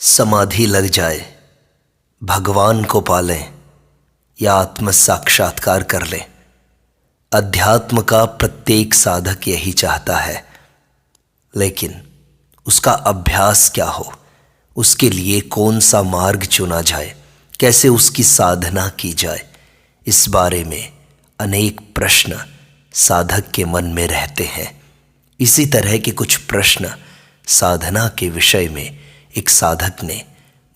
समाधि लग जाए, भगवान को पालें या आत्म साक्षात्कार कर लें। अध्यात्म का प्रत्येक साधक यही चाहता है, लेकिन उसका अभ्यास क्या हो, उसके लिए कौन सा मार्ग चुना जाए, कैसे उसकी साधना की जाए, इस बारे में अनेक प्रश्न साधक के मन में रहते हैं। इसी तरह के कुछ प्रश्न साधना के विषय में एक साधक ने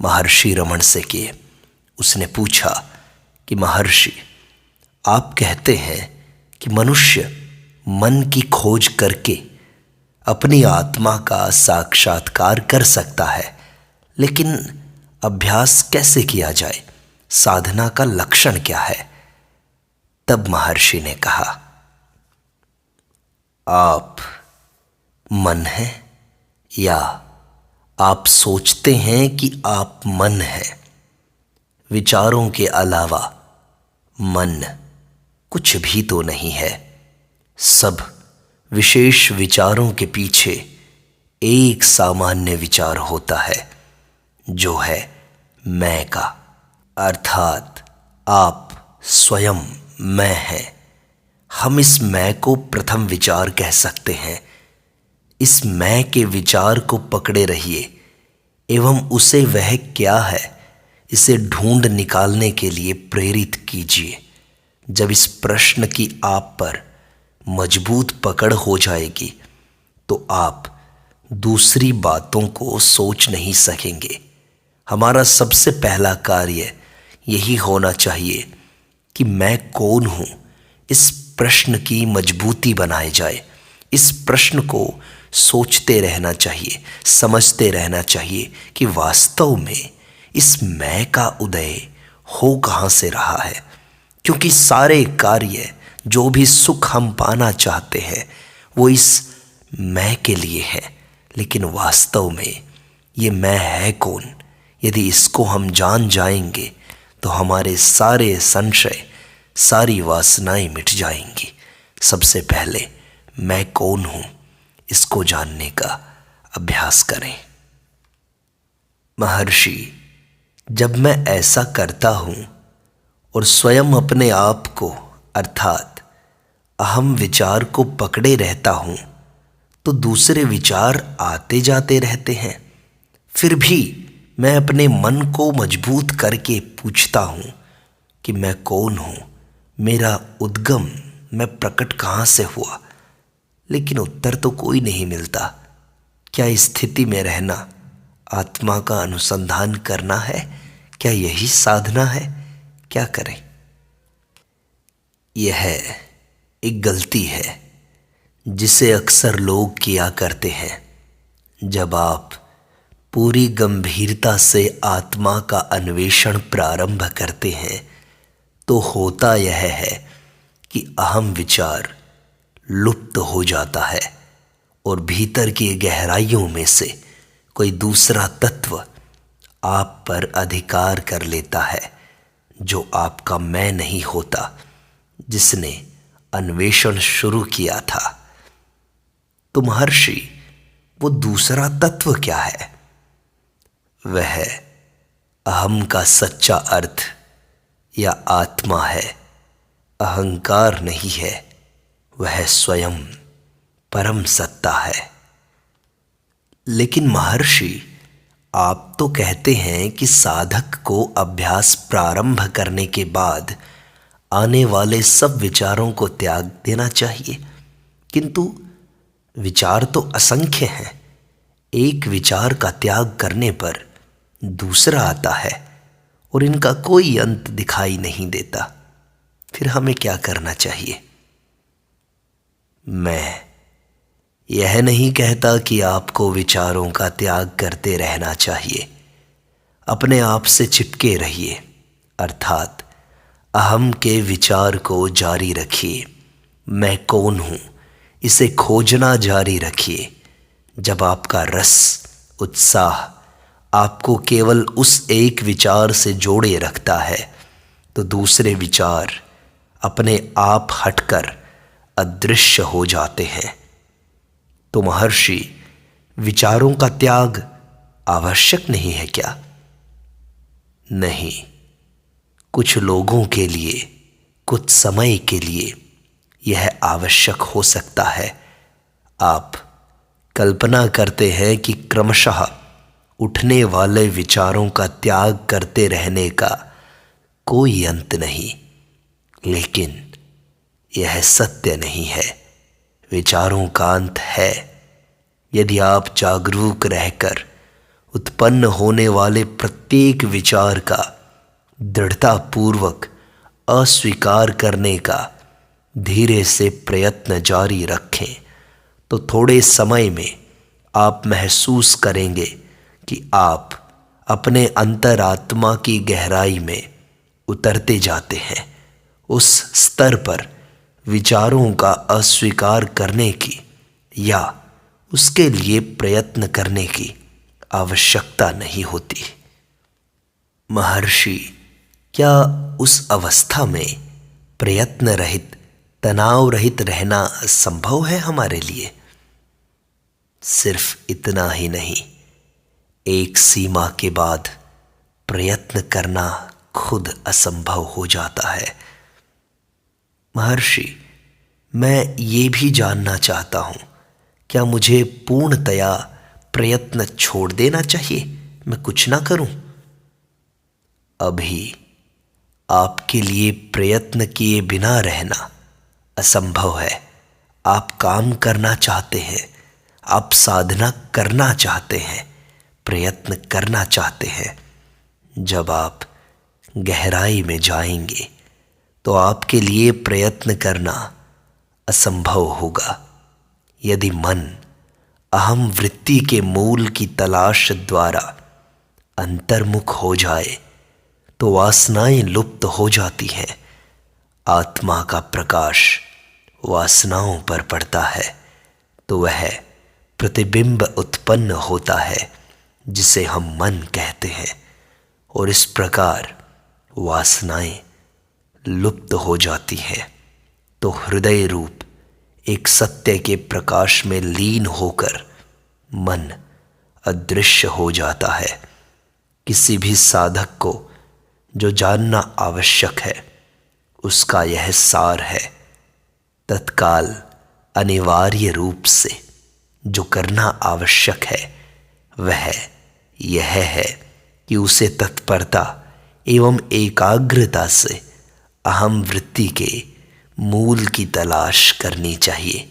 महर्षि रमण से किए। उसने पूछा कि महर्षि, आप कहते हैं कि मनुष्य मन की खोज करके अपनी आत्मा का साक्षात्कार कर सकता है, लेकिन अभ्यास कैसे किया जाए, साधना का लक्षण क्या है? तब महर्षि ने कहा, आप मन हैं या आप सोचते हैं कि आप मन हैं? विचारों के अलावा मन कुछ भी तो नहीं है। सब विशेष विचारों के पीछे एक सामान्य विचार होता है, जो है मैं का, अर्थात आप स्वयं मैं हैं। हम इस मैं को प्रथम विचार कह सकते हैं। इस मैं के विचार को पकड़े रहिए एवं उसे वह क्या है, इसे ढूंढ निकालने के लिए प्रेरित कीजिए। जब इस प्रश्न की आप पर मजबूत पकड़ हो जाएगी तो आप दूसरी बातों को सोच नहीं सकेंगे। हमारा सबसे पहला कार्य यही होना चाहिए कि मैं कौन हूँ, इस प्रश्न की मजबूती बनाए जाए। इस प्रश्न को सोचते रहना चाहिए, समझते रहना चाहिए कि वास्तव में इस मैं का उदय हो कहाँ से रहा है। क्योंकि सारे कार्य, जो भी सुख हम पाना चाहते हैं, वो इस मैं के लिए है। लेकिन वास्तव में ये मैं है कौन? यदि इसको हम जान जाएंगे तो हमारे सारे संशय, सारी वासनाएं मिट जाएंगी। सबसे पहले मैं कौन हूँ, इसको जानने का अभ्यास करें। महर्षि, जब मैं ऐसा करता हूँ और स्वयं अपने आप को अर्थात अहम विचार को पकड़े रहता हूँ, तो दूसरे विचार आते जाते रहते हैं। फिर भी मैं अपने मन को मजबूत करके पूछता हूँ कि मैं कौन हूँ, मेरा उद्गम, मैं प्रकट कहाँ से हुआ, लेकिन उत्तर तो कोई नहीं मिलता। क्या इस स्थिति में रहना आत्मा का अनुसंधान करना है? क्या यही साधना है? क्या करें? यह एक गलती है जिसे अक्सर लोग किया करते हैं। जब आप पूरी गंभीरता से आत्मा का अन्वेषण प्रारंभ करते हैं तो होता यह है कि अहम विचार लुप्त हो जाता है और भीतर की गहराइयों में से कोई दूसरा तत्व आप पर अधिकार कर लेता है, जो आपका मैं नहीं होता, जिसने अन्वेषण शुरू किया था। तो महर्षि, वो दूसरा तत्व क्या है? वह अहम का सच्चा अर्थ या आत्मा है, अहंकार नहीं है। वह स्वयं परम सत्ता है। लेकिन महर्षि, आप तो कहते हैं कि साधक को अभ्यास प्रारंभ करने के बाद आने वाले सब विचारों को त्याग देना चाहिए, किंतु विचार तो असंख्य हैं। एक विचार का त्याग करने पर दूसरा आता है और इनका कोई अंत दिखाई नहीं देता। फिर हमें क्या करना चाहिए? मैं यह नहीं कहता कि आपको विचारों का त्याग करते रहना चाहिए। अपने आप से चिपके रहिए, अर्थात अहम के विचार को जारी रखिए। मैं कौन हूँ, इसे खोजना जारी रखिए। जब आपका रस, उत्साह आपको केवल उस एक विचार से जोड़े रखता है, तो दूसरे विचार अपने आप हटकर अदृश्य हो जाते हैं। तो महर्षि, विचारों का त्याग आवश्यक नहीं है क्या? नहीं, कुछ लोगों के लिए, कुछ समय के लिए यह आवश्यक हो सकता है। आप कल्पना करते हैं कि क्रमशः उठने वाले विचारों का त्याग करते रहने का कोई अंत नहीं, लेकिन यह सत्य नहीं है। विचारों का अंत है। यदि आप जागरूक रहकर उत्पन्न होने वाले प्रत्येक विचार का दृढ़तापूर्वक अस्वीकार करने का धीरे से प्रयत्न जारी रखें, तो थोड़े समय में आप महसूस करेंगे कि आप अपने अंतरात्मा की गहराई में उतरते जाते हैं। उस स्तर पर विचारों का अस्वीकार करने की या उसके लिए प्रयत्न करने की आवश्यकता नहीं होती। महर्षि, क्या उस अवस्था में प्रयत्न रहित, तनाव रहित रहना संभव है हमारे लिए? सिर्फ इतना ही नहीं, एक सीमा के बाद प्रयत्न करना खुद असंभव हो जाता है। महर्षि, मैं ये भी जानना चाहता हूँ, क्या मुझे पूर्णतया प्रयत्न छोड़ देना चाहिए, मैं कुछ ना करूं? अभी आपके लिए प्रयत्न किए बिना रहना असंभव है। आप काम करना चाहते हैं, आप साधना करना चाहते हैं, प्रयत्न करना चाहते हैं। जब आप गहराई में जाएंगे तो आपके लिए प्रयत्न करना असंभव होगा। यदि मन अहम वृत्ति के मूल की तलाश द्वारा अंतर्मुख हो जाए तो वासनाएं लुप्त हो जाती हैं। आत्मा का प्रकाश वासनाओं पर पड़ता है तो वह प्रतिबिंब उत्पन्न होता है जिसे हम मन कहते हैं, और इस प्रकार वासनाएं लुप्त हो जाती हैं तो हृदय रूप एक सत्य के प्रकाश में लीन होकर मन अदृश्य हो जाता है। किसी भी साधक को जो जानना आवश्यक है उसका यह सार है। तत्काल अनिवार्य रूप से जो करना आवश्यक है वह यह है कि उसे तत्परता एवं एकाग्रता से अहम वृत्ति के मूल की तलाश करनी चाहिए।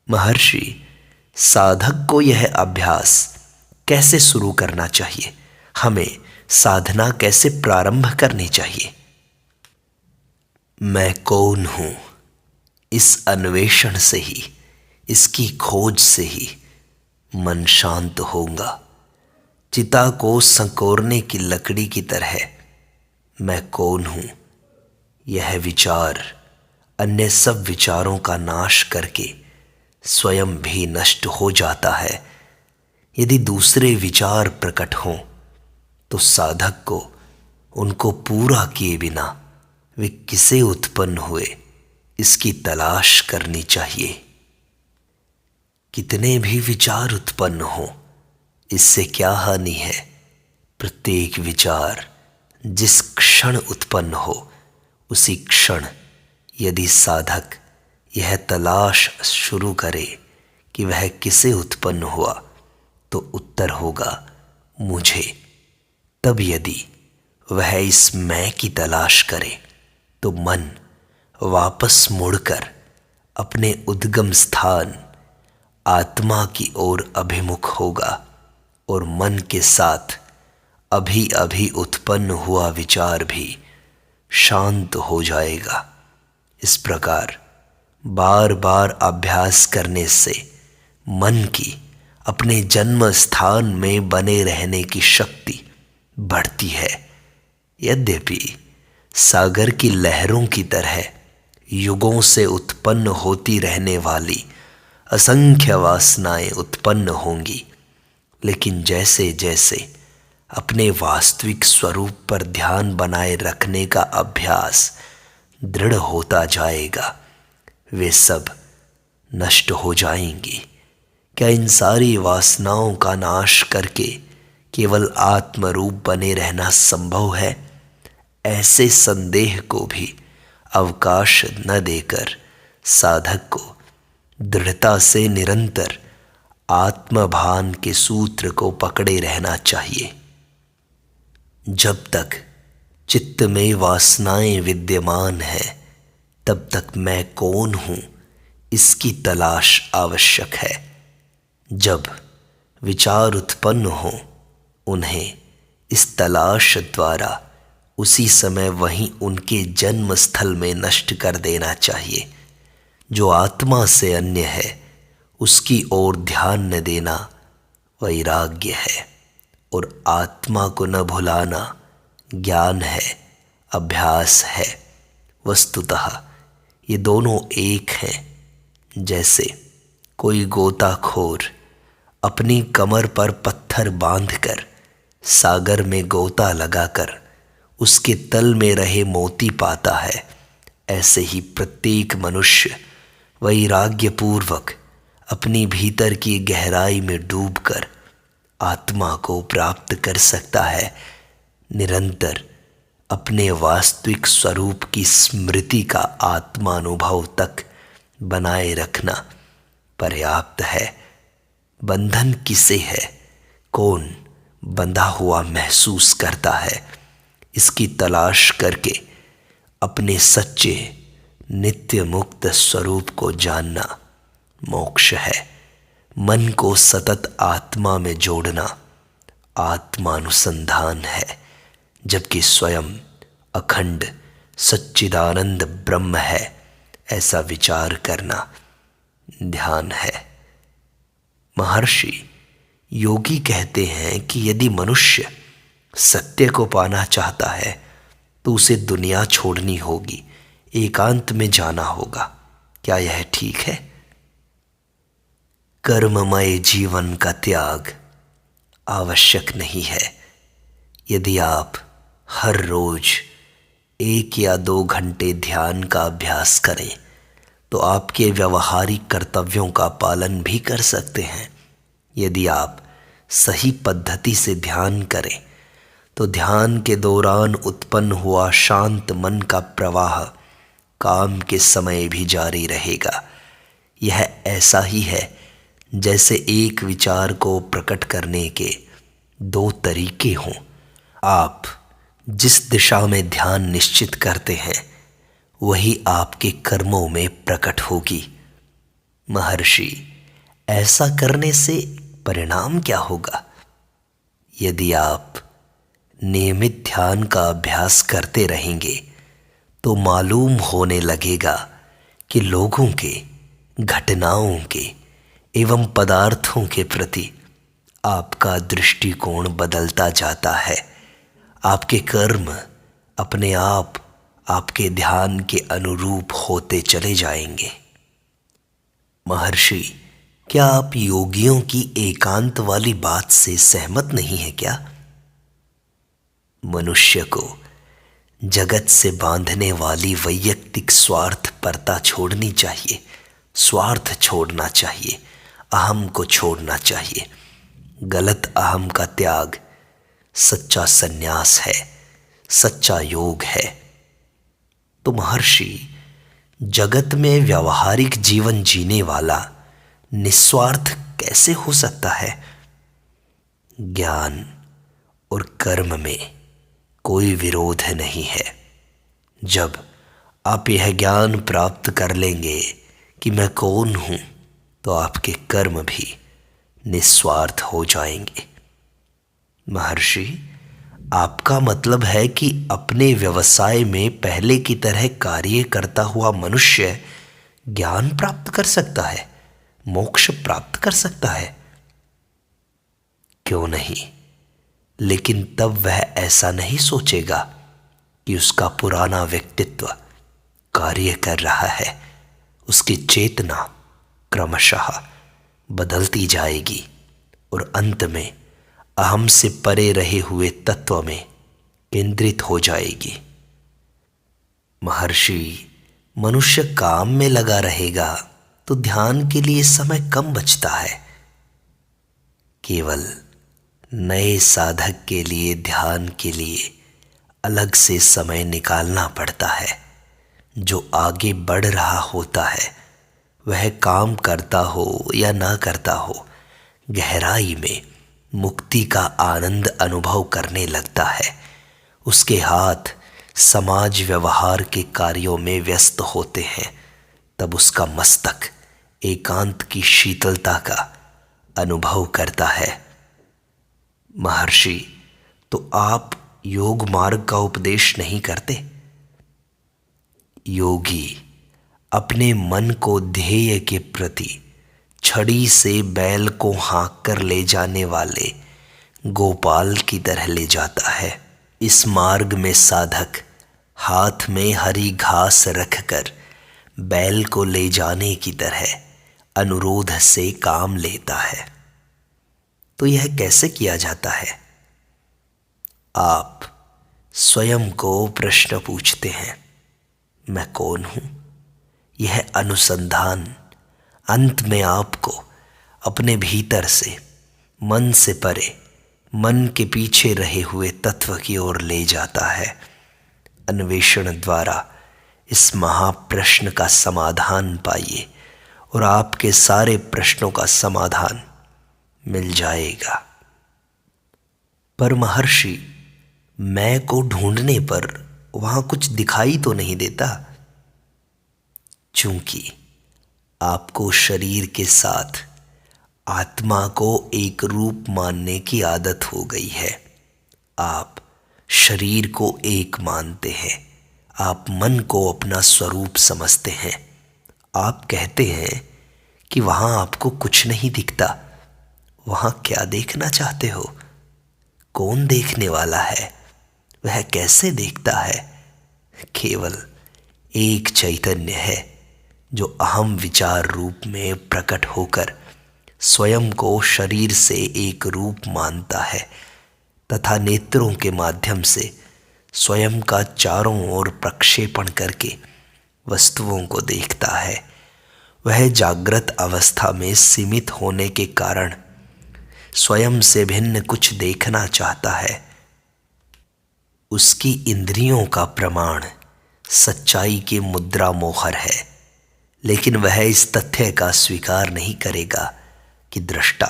महर्षि, साधक को यह अभ्यास कैसे शुरू करना चाहिए? हमें साधना कैसे प्रारंभ करनी चाहिए? मैं कौन हूं, इस अन्वेषण से ही, इसकी खोज से ही मन शांत होगा। चिता को संकोरने की लकड़ी की तरह मैं कौन हूं, यह विचार अन्य सब विचारों का नाश करके स्वयं भी नष्ट हो जाता है। यदि दूसरे विचार प्रकट हों तो साधक को उनको पूरा किए बिना वे किसे उत्पन्न हुए इसकी तलाश करनी चाहिए। कितने भी विचार उत्पन्न हो, इससे क्या हानि है? प्रत्येक विचार जिस क्षण उत्पन्न हो उसी क्षण यदि साधक यह तलाश शुरू करे कि वह किसे उत्पन्न हुआ तो उत्तर होगा मुझे। तब यदि वह इस मैं की तलाश करे तो मन वापस मुड़कर अपने उद्गम स्थान आत्मा की ओर अभिमुख होगा और मन के साथ अभी अभी उत्पन्न हुआ विचार भी शांत हो जाएगा। इस प्रकार बार बार अभ्यास करने से मन की अपने जन्म स्थान में बने रहने की शक्ति बढ़ती है। यद्यपि सागर की लहरों की तरह युगों से उत्पन्न होती रहने वाली असंख्य वासनाएं उत्पन्न होंगी, लेकिन जैसे जैसे अपने वास्तविक स्वरूप पर ध्यान बनाए रखने का अभ्यास दृढ़ होता जाएगा वे सब नष्ट हो जाएंगी, क्या इन सारी वासनाओं का नाश करके केवल आत्मरूप बने रहना संभव है? ऐसे संदेह को भी अवकाश न देकर साधक को दृढ़ता से निरंतर आत्मभान के सूत्र को पकड़े रहना चाहिए। जब तक चित्त में वासनाएं विद्यमान हैं, तब तक मैं कौन हूं, इसकी तलाश आवश्यक है। जब विचार उत्पन्न हो, उन्हें इस तलाश द्वारा उसी समय वहीं उनके जन्म स्थल में नष्ट कर देना चाहिए। जो आत्मा से अन्य है, उसकी ओर ध्यान न देना वैराग्य है, और आत्मा को न भुलाना ज्ञान है, अभ्यास है। वस्तुतः ये दोनों एक हैं। जैसे कोई गोताखोर अपनी कमर पर पत्थर बांधकर सागर में गोता लगाकर उसके तल में रहे मोती पाता है, ऐसे ही प्रत्येक मनुष्य वैराग्यपूर्वक अपनी भीतर की गहराई में डूबकर आत्मा को प्राप्त कर सकता है। निरंतर अपने वास्तविक स्वरूप की स्मृति का आत्मानुभव तक बनाए रखना पर्याप्त है। बंधन किसे है, कौन बंधा हुआ महसूस करता है, इसकी तलाश करके अपने सच्चे नित्य मुक्त स्वरूप को जानना मोक्ष है। मन को सतत आत्मा में जोड़ना आत्मानुसंधान है, जबकि स्वयं अखंड सच्चिदानंद ब्रह्म है, ऐसा विचार करना ध्यान है। महर्षि योगी कहते हैं कि यदि मनुष्य सत्य को पाना चाहता है तो उसे दुनिया छोड़नी होगी, एकांत में जाना होगा। क्या यह ठीक है? कर्ममय जीवन का त्याग आवश्यक नहीं है। यदि आप हर रोज 1 या 2 घंटे ध्यान का अभ्यास करें तो आपके व्यवहारिक कर्तव्यों का पालन भी कर सकते हैं। यदि आप सही पद्धति से ध्यान करें तो ध्यान के दौरान उत्पन्न हुआ शांत मन का प्रवाह काम के समय भी जारी रहेगा। यह ऐसा ही है जैसे एक विचार को प्रकट करने के 2 तरीके हों। आप जिस दिशा में ध्यान निश्चित करते हैं वही आपके कर्मों में प्रकट होगी। महर्षि, ऐसा करने से परिणाम क्या होगा? यदि आप नियमित ध्यान का अभ्यास करते रहेंगे तो मालूम होने लगेगा कि लोगों के, घटनाओं के एवं पदार्थों के प्रति आपका दृष्टिकोण बदलता जाता है। आपके कर्म अपने आप आपके ध्यान के अनुरूप होते चले जाएंगे। महर्षि, क्या आप योगियों की एकांत वाली बात से सहमत नहीं है क्या? मनुष्य को जगत से बांधने वाली वैयक्तिक स्वार्थपरता छोड़नी चाहिए। स्वार्थ छोड़ना चाहिए, अहम को छोड़ना चाहिए। गलत अहम का त्याग सच्चा संन्यास है, सच्चा योग है। तो महर्षि, जगत में व्यावहारिक जीवन जीने वाला निस्वार्थ कैसे हो सकता है? ज्ञान और कर्म में कोई विरोध नहीं है। जब आप यह ज्ञान प्राप्त कर लेंगे कि मैं कौन हूं, तो आपके कर्म भी निस्वार्थ हो जाएंगे। महर्षि, आपका मतलब है कि अपने व्यवसाय में पहले की तरह कार्य करता हुआ मनुष्य ज्ञान प्राप्त कर सकता है, मोक्ष प्राप्त कर सकता है? क्यों नहीं, लेकिन तब वह ऐसा नहीं सोचेगा कि उसका पुराना व्यक्तित्व कार्य कर रहा है। उसकी चेतना क्रमशः बदलती जाएगी और अंत में अहम से परे रहे हुए तत्व में केंद्रित हो जाएगी। महर्षि, मनुष्य काम में लगा रहेगा तो ध्यान के लिए समय कम बचता है। केवल नए साधक के लिए ध्यान के लिए अलग से समय निकालना पड़ता है। जो आगे बढ़ रहा होता है वह काम करता हो या ना करता हो, गहराई में मुक्ति का आनंद अनुभव करने लगता है। उसके हाथ समाज व्यवहार के कार्यों में व्यस्त होते हैं, तब उसका मस्तक एकांत की शीतलता का अनुभव करता है। महर्षि, तो आप योग मार्ग का उपदेश नहीं करते? योगी अपने मन को ध्येय के प्रति छड़ी से बैल को हाँक कर ले जाने वाले गोपाल की तरह ले जाता है। इस मार्ग में साधक हाथ में हरी घास रखकर बैल को ले जाने की तरह अनुरोध से काम लेता है। तो यह कैसे किया जाता है? आप स्वयं को प्रश्न पूछते हैं, मैं कौन हूं? यह अनुसंधान अंत में आपको अपने भीतर से, मन से परे, मन के पीछे रहे हुए तत्व की ओर ले जाता है। अन्वेषण द्वारा इस महाप्रश्न का समाधान पाइए और आपके सारे प्रश्नों का समाधान मिल जाएगा। पर महर्षि, मैं को ढूंढने पर वहां कुछ दिखाई तो नहीं देता। चूंकि आपको शरीर के साथ आत्मा को एक रूप मानने की आदत हो गई है। आप शरीर को एक मानते हैं, आप मन को अपना स्वरूप समझते हैं। आप कहते हैं कि वहां आपको कुछ नहीं दिखता। वहां क्या देखना चाहते हो? कौन देखने वाला है? वह कैसे देखता है? केवल एक चैतन्य है जो अहम विचार रूप में प्रकट होकर स्वयं को शरीर से एक रूप मानता है तथा नेत्रों के माध्यम से स्वयं का चारों ओर प्रक्षेपण करके वस्तुओं को देखता है। वह जागृत अवस्था में सीमित होने के कारण स्वयं से भिन्न कुछ देखना चाहता है। उसकी इंद्रियों का प्रमाण सच्चाई की मुद्रा मोहर है, लेकिन वह इस तथ्य का स्वीकार नहीं करेगा कि दृष्टा,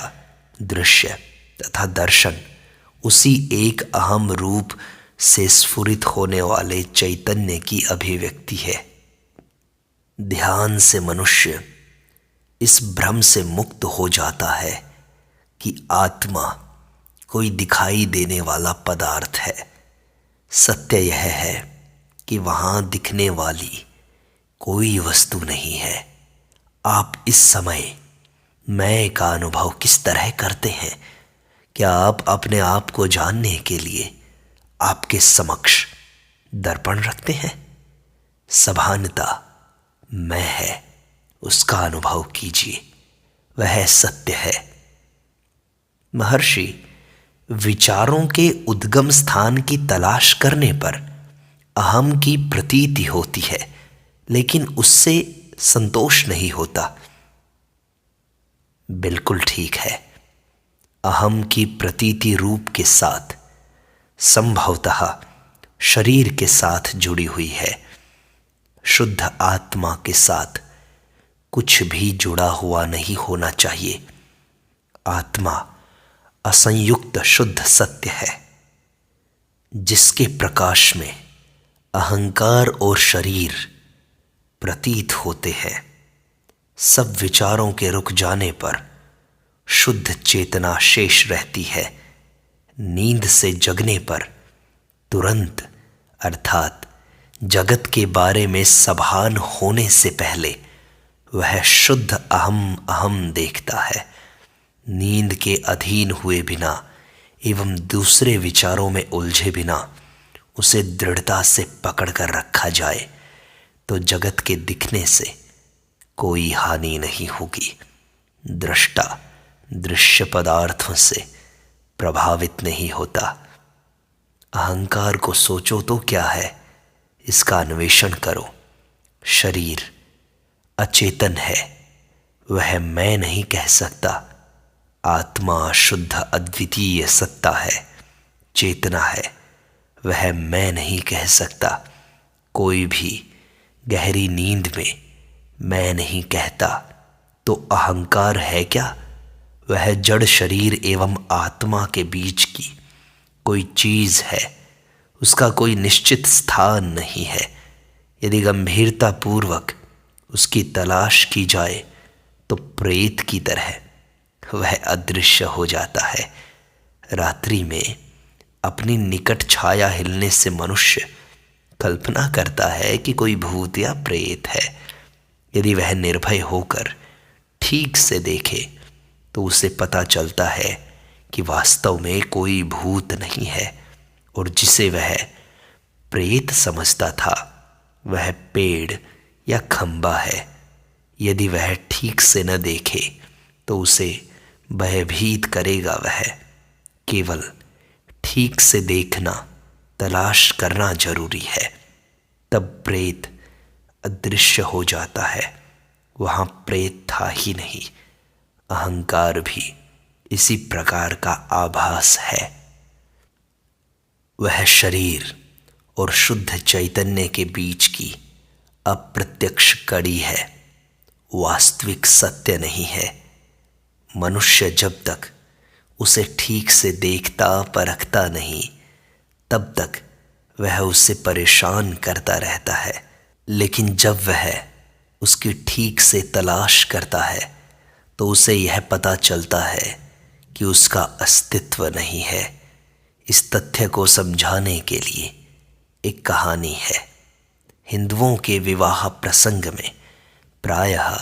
दृश्य तथा दर्शन उसी एक अहम रूप से स्फुरित होने वाले चैतन्य की अभिव्यक्ति है। ध्यान से मनुष्य इस भ्रम से मुक्त हो जाता है कि आत्मा कोई दिखाई देने वाला पदार्थ है। सत्य यह है कि वहां दिखने वाली कोई वस्तु नहीं है। आप इस समय मैं का अनुभव किस तरह करते हैं? क्या आप अपने आप को जानने के लिए आपके समक्ष दर्पण रखते हैं? सभानता मैं है, उसका अनुभव कीजिए, वह सत्य है। महर्षि, विचारों के उद्गम स्थान की तलाश करने पर अहम की प्रतीति होती है, लेकिन उससे संतोष नहीं होता। बिल्कुल ठीक है। अहम की प्रतीति रूप के साथ संभवतः शरीर के साथ जुड़ी हुई है। शुद्ध आत्मा के साथ कुछ भी जुड़ा हुआ नहीं होना चाहिए। आत्मा असंयुक्त शुद्ध सत्य है, जिसके प्रकाश में अहंकार और शरीर प्रतीत होते हैं। सब विचारों के रुक जाने पर शुद्ध चेतना शेष रहती है। नींद से जगने पर तुरंत, अर्थात जगत के बारे में सभान होने से पहले, वह शुद्ध अहम अहम देखता है। नींद के अधीन हुए बिना एवं दूसरे विचारों में उलझे बिना उसे दृढ़ता से पकड़ कर रखा जाए तो जगत के दिखने से कोई हानि नहीं होगी। दृष्टा दृश्य पदार्थों से प्रभावित नहीं होता। अहंकार को सोचो तो क्या है, इसका अन्वेषण करो। शरीर अचेतन है, वह मैं नहीं कह सकता। आत्मा शुद्ध अद्वितीय सत्ता है, चेतना है। वह मैं नहीं कह सकता। कोई भी गहरी नींद में मैं नहीं कहता तो अहंकार है क्या? वह जड़ शरीर एवं आत्मा के बीच की कोई चीज है, उसका कोई निश्चित स्थान नहीं है। यदि गंभीरता पूर्वक उसकी तलाश की जाए तो प्रेत की तरह वह अदृश्य हो जाता है। रात्रि में अपनी निकट छाया हिलने से मनुष्य कल्पना करता है कि कोई भूत या प्रेत है। यदि वह निर्भय होकर ठीक से देखे तो उसे पता चलता है कि वास्तव में कोई भूत नहीं है, और जिसे वह प्रेत समझता था वह पेड़ या खंबा है। यदि वह ठीक से न देखे तो उसे भयभीत करेगा वह। केवल ठीक से देखना, तलाश करना जरूरी है, तब प्रेत अदृश्य हो जाता है। वहां प्रेत था ही नहीं। अहंकार भी इसी प्रकार का आभास है। वह शरीर और शुद्ध चैतन्य के बीच की अप्रत्यक्ष कड़ी है, वास्तविक सत्य नहीं है। मनुष्य जब तक उसे ठीक से देखता परखता नहीं, तब तक वह उससे परेशान करता रहता है। लेकिन जब वह उसकी ठीक से तलाश करता है तो उसे यह पता चलता है कि उसका अस्तित्व नहीं है। इस तथ्य को समझाने के लिए एक कहानी है। हिंदुओं के विवाह प्रसंग में प्रायः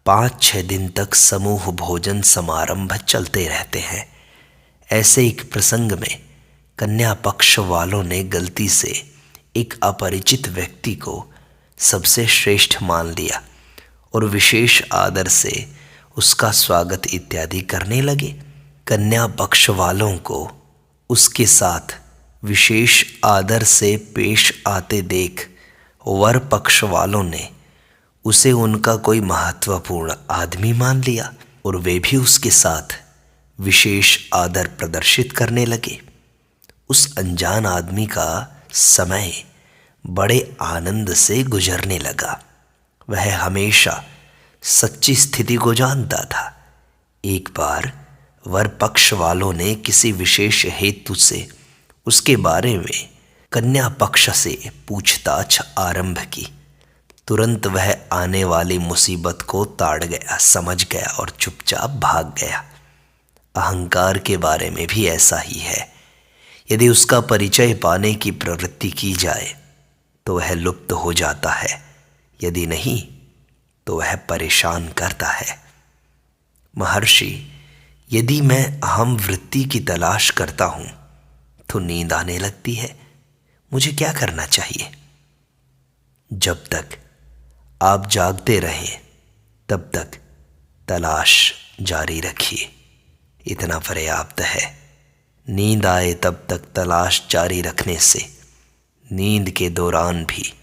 5-6 दिन तक समूह भोजन समारंभ चलते रहते हैं। ऐसे एक प्रसंग में कन्या पक्ष वालों ने गलती से एक अपरिचित व्यक्ति को सबसे श्रेष्ठ मान लिया और विशेष आदर से उसका स्वागत इत्यादि करने लगे। कन्या पक्ष वालों को उसके साथ विशेष आदर से पेश आते देख वर पक्ष वालों ने उसे उनका कोई महत्वपूर्ण आदमी मान लिया और वे भी उसके साथ विशेष आदर प्रदर्शित करने लगे। उस अनजान आदमी का समय बड़े आनंद से गुजरने लगा। वह हमेशा सच्ची स्थिति को जानता था। एक बार वर पक्ष वालों ने किसी विशेष हेतु से उसके बारे में कन्या पक्ष से पूछताछ आरंभ की। तुरंत वह आने वाली मुसीबत को ताड़ गया, समझ गया और चुपचाप भाग गया। अहंकार के बारे में भी ऐसा ही है। यदि उसका परिचय पाने की प्रवृत्ति की जाए तो वह लुप्त हो जाता है, यदि नहीं तो वह परेशान करता है। महर्षि, यदि मैं अहम वृत्ति की तलाश करता हूं तो नींद आने लगती है। मुझे क्या करना चाहिए? जब तक आप जागते रहें तब तक तलाश जारी रखिए, इतना पर्याप्त है। नींद आए तब तक तलाश जारी रखने से नींद के दौरान भी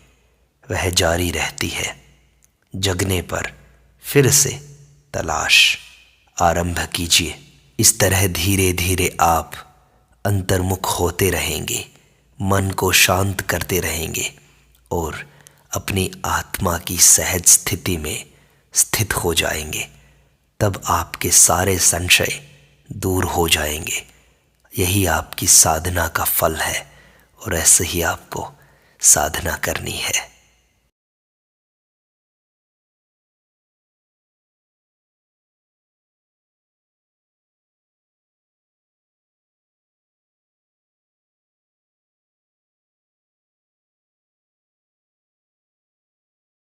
वह जारी रहती है। जगने पर फिर से तलाश आरंभ कीजिए। इस तरह धीरे धीरे आप अंतर्मुख होते रहेंगे, मन को शांत करते रहेंगे और अपनी आत्मा की सहज स्थिति में स्थित हो जाएंगे। तब आपके सारे संशय दूर हो जाएंगे। यही आपकी साधना का फल है और ऐसे ही आपको साधना करनी है।